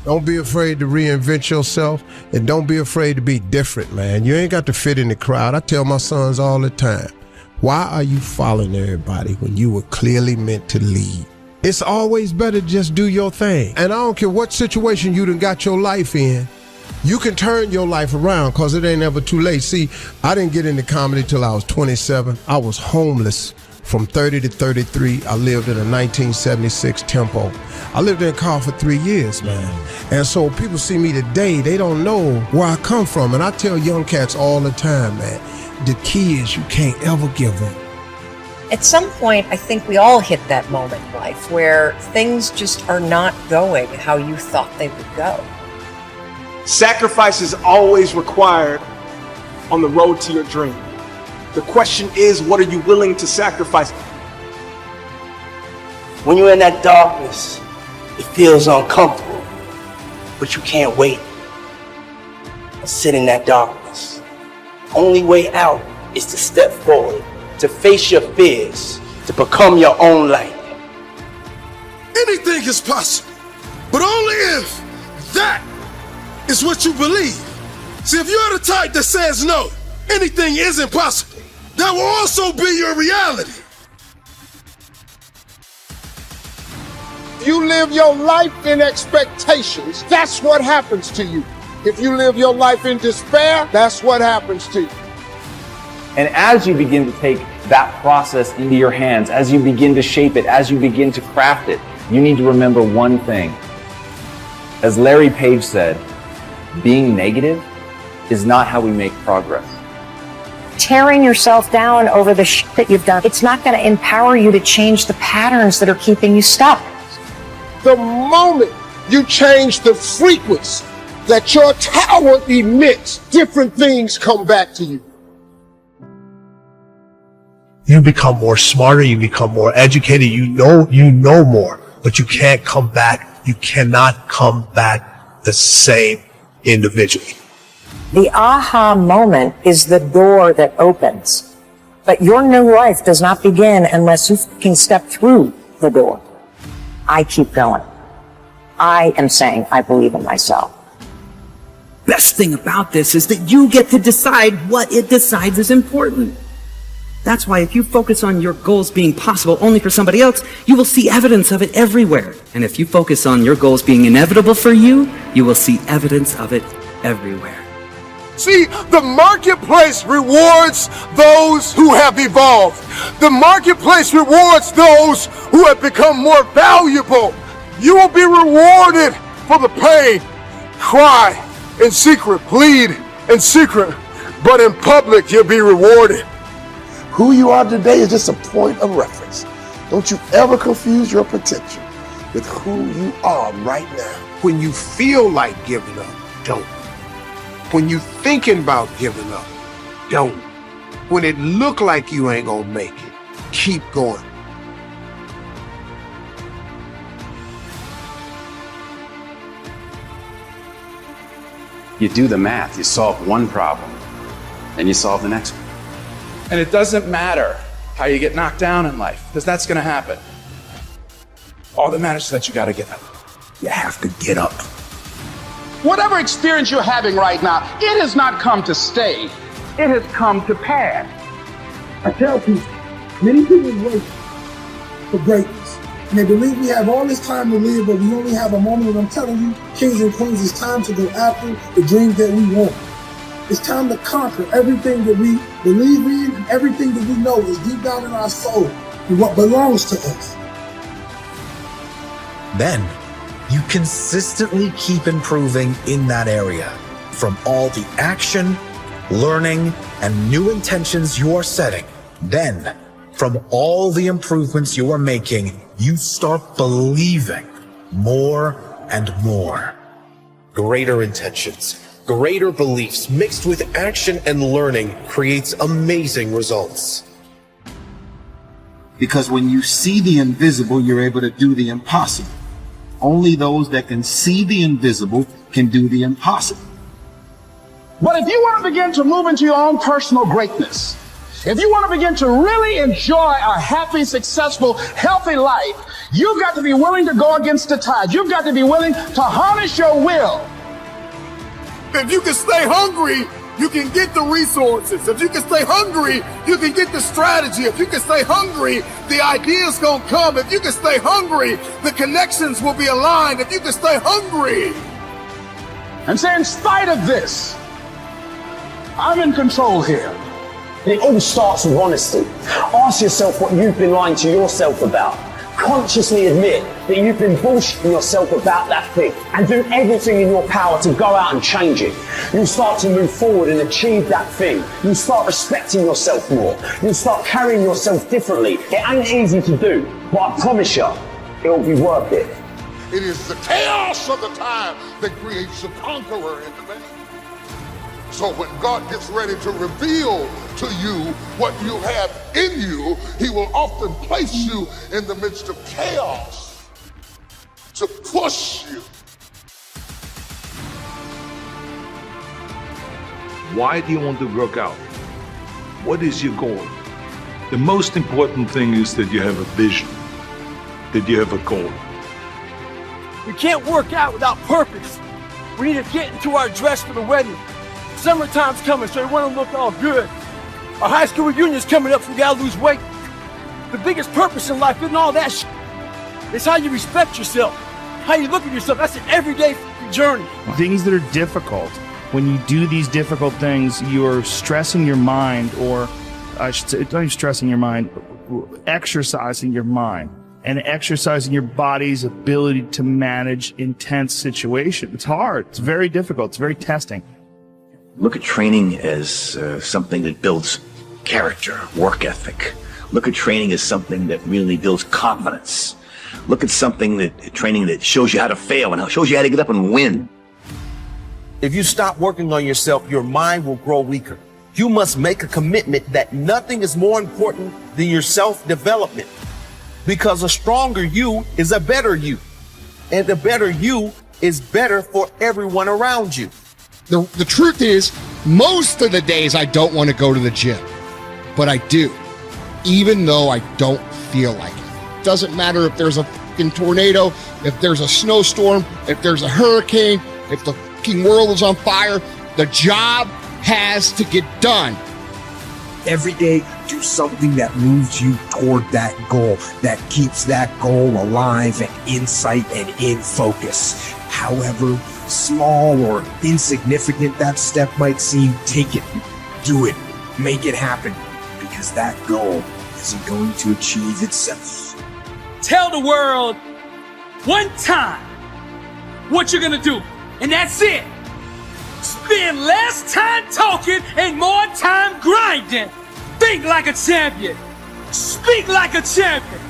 Don't be afraid to reinvent yourself, and don't be afraid to be different, man. You ain't got to fit in the crowd. I tell my sons all the time, why are you following everybody when you were clearly meant to lead? It's always better to just do your thing. And I don't care what situation you done got your life in, you can turn your life around, because it ain't ever too late. See, I didn't get into comedy till I was 27. I was homeless from 30 to 33. I lived in a 1976 Tempo. I lived in a car for 3 years, man. And so people see me today, they don't know where I come from. And I tell young cats all the time, man, the key is you can't ever give up. At some point, I think we all hit that moment in life where things just are not going how you thought they would go. Sacrifice is always required on the road to your dream. The question is, what are you willing to sacrifice? When you're in that darkness, it feels uncomfortable, but you can't wait. Sit in that darkness. Only way out is to step forward, to face your fears, to become your own light. Anything is possible, but only if that is what you believe. See, if you're the type that says no, anything isn't possible, that will also be your reality. If you live your life in expectations, that's what happens to you. If you live your life in despair, that's what happens to you. And as you begin to take that process into your hands, as you begin to shape it, as you begin to craft it, you need to remember one thing. As Larry Page said, being negative is not how we make progress. Tearing yourself down over the shit that you've done, it's not going to empower you to change the patterns that are keeping you stuck. The moment you change the frequency that your tower emits, different things come back to you. You become more smarter, you become more educated, you know more, but you can't come back. You cannot come back the same individually. The aha moment is the door that opens. But your new life does not begin unless you can step through the door. I keep going. I am saying I believe in myself. Best thing about this is that you get to decide what it decides is important. That's why if you focus on your goals being possible only for somebody else, you will see evidence of it everywhere. And if you focus on your goals being inevitable for you, you will see evidence of it everywhere. See, the marketplace rewards those who have evolved. The marketplace rewards those who have become more valuable. You will be rewarded for the pain. Cry in secret, plead in secret, but in public you'll be rewarded. Who you are today is just a point of reference. Don't you ever confuse your potential with who you are right now. When you feel like giving up, don't. When you thinking about giving up, don't. When it look like you ain't gonna make it, keep going. You do the math, you solve one problem, then you solve the next one. And it doesn't matter how you get knocked down in life, because that's gonna happen. All that matters is that you gotta get up. You have to get up. Whatever experience you're having right now, it has not come to stay. It has come to pass. I tell people, many people wait for greatness. And they believe we have all this time to live, but we only have a moment. And I'm telling you, kings and queens, it's time to go after the dreams that we want. It's time to conquer everything that we believe in and everything that we know is deep down in our soul and what belongs to us. Then, you consistently keep improving in that area. From all the action, learning, and new intentions you are setting, then, from all the improvements you are making, you start believing more and more. Greater intentions, greater beliefs mixed with action and learning creates amazing results. Because when you see the invisible, you're able to do the impossible. Only those that can see the invisible can do the impossible. But if you want to begin to move into your own personal greatness, If you want to begin to really enjoy a happy, successful, healthy life, you've got to be willing to go against the tide. You've got to be willing to harness your will. If you can stay hungry, you can get the resources. If you can stay hungry, you can get the strategy. If you can stay hungry, the ideas gonna come. If you can stay hungry, the connections will be aligned. If you can stay hungry. And say, in spite of this, I'm in control here. It all starts with honesty. Ask yourself what you've been lying to yourself about. Consciously admit that you've been bullshitting yourself about that thing and do everything in your power to go out and change it. You'll start to move forward and achieve that thing. You'll start respecting yourself more. You'll start carrying yourself differently. It ain't easy to do, but I promise you, it'll be worth it. It is the chaos of the time that creates the conqueror in the man. So when God gets ready to reveal to you what you have in you, he will often place you in the midst of chaos to push you. Why do you want to work out? What is your goal? The most important thing is that you have a vision, that you have a goal. We can't work out without purpose. We need to get into our dress for the wedding. Summertime's coming, so we want to look all good. Our high school reunion's coming up, so we gotta lose weight. The biggest purpose in life isn't all that shit. It's how you respect yourself, how you look at yourself. That's an everyday journey. Things that are difficult. When you do these difficult things, you're stressing your mind, or I should say, not even stressing your mind, exercising your mind and exercising your body's ability to manage intense situations. It's hard. It's very difficult. It's very testing. Look at training as something that builds character, work ethic. Look at training as something that really builds confidence. Look at training that shows you how to fail and shows you how to get up and win. If you stop working on yourself, your mind will grow weaker. You must make a commitment that nothing is more important than your self-development. Because a stronger you is a better you. And the better you is better for everyone around you. The truth is, most of the days I don't want to go to the gym, but I do, even though I don't feel like it. Doesn't matter if there's a fucking tornado, if there's a snowstorm, if there's a hurricane, if the fucking world is on fire, the job has to get done. Every day, do something that moves you toward that goal, that keeps that goal alive and in sight and in focus. However small or insignificant that step might seem, take it, do it, make it happen, because that goal isn't going to achieve itself. Tell the world one time what you're gonna do, and that's it. Spend less time talking and more time grinding. Think like a champion. Speak like a champion.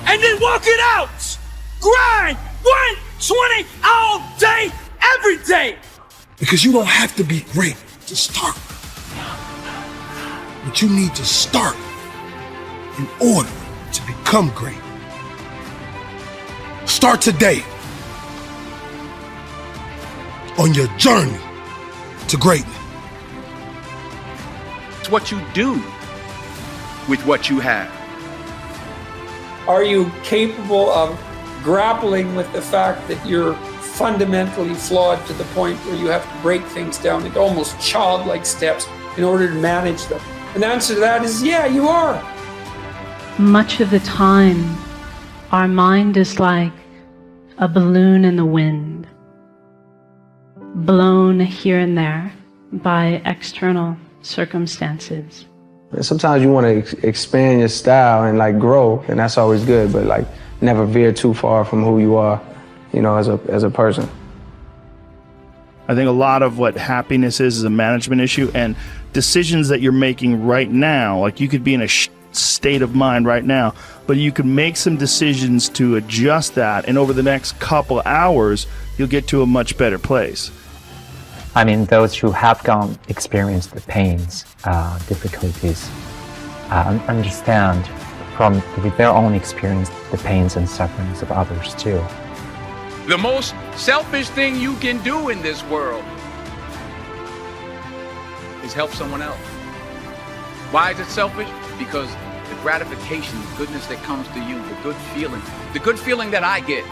And then walk it out. Grind 120 all day, every day. Because you don't have to be great to start. But you need to start in order to become great. Start today on your journey to greatness. It's what you do with what you have. Are you capable of grappling with the fact that you're fundamentally flawed to the point where you have to break things down into almost childlike steps in order to manage them? And the answer to that is, yeah, you are. Much of the time, our mind is like a balloon in the wind, blown here and there by external circumstances. Sometimes you want to expand your style and like grow, and that's always good, but like never veer too far from who you are, you know, as a person. I think a lot of what happiness is a management issue, and decisions that you're making right now, like you could be in a state of mind right now, but you can make some decisions to adjust that, and over the next couple hours, you'll get to a much better place. I mean, those who have experienced the pains, difficulties, understand from their own experience the pains and sufferings of others too. The most selfish thing you can do in this world is help someone else. Why is it selfish? Because the gratification, the goodness that comes to you, the good feeling that I get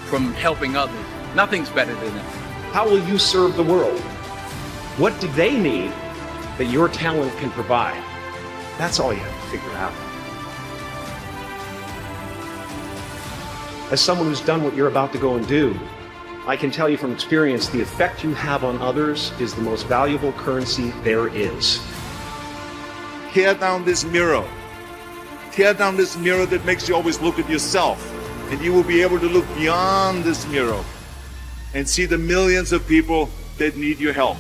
from helping others, nothing's better than that. How will you serve the world? What do they need that your talent can provide? That's all you have to figure out. As someone who's done what you're about to go and do, I can tell you from experience, the effect you have on others is the most valuable currency there is. Tear down this mirror. Tear down this mirror that makes you always look at yourself. And you will be able to look beyond this mirror and see the millions of people that need your help.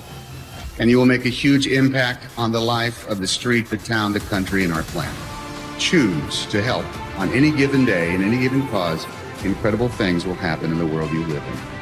And you will make a huge impact on the life of the street, the town, the country, and our planet. Choose to help on any given day, in any given cause. Incredible things will happen in the world you live in.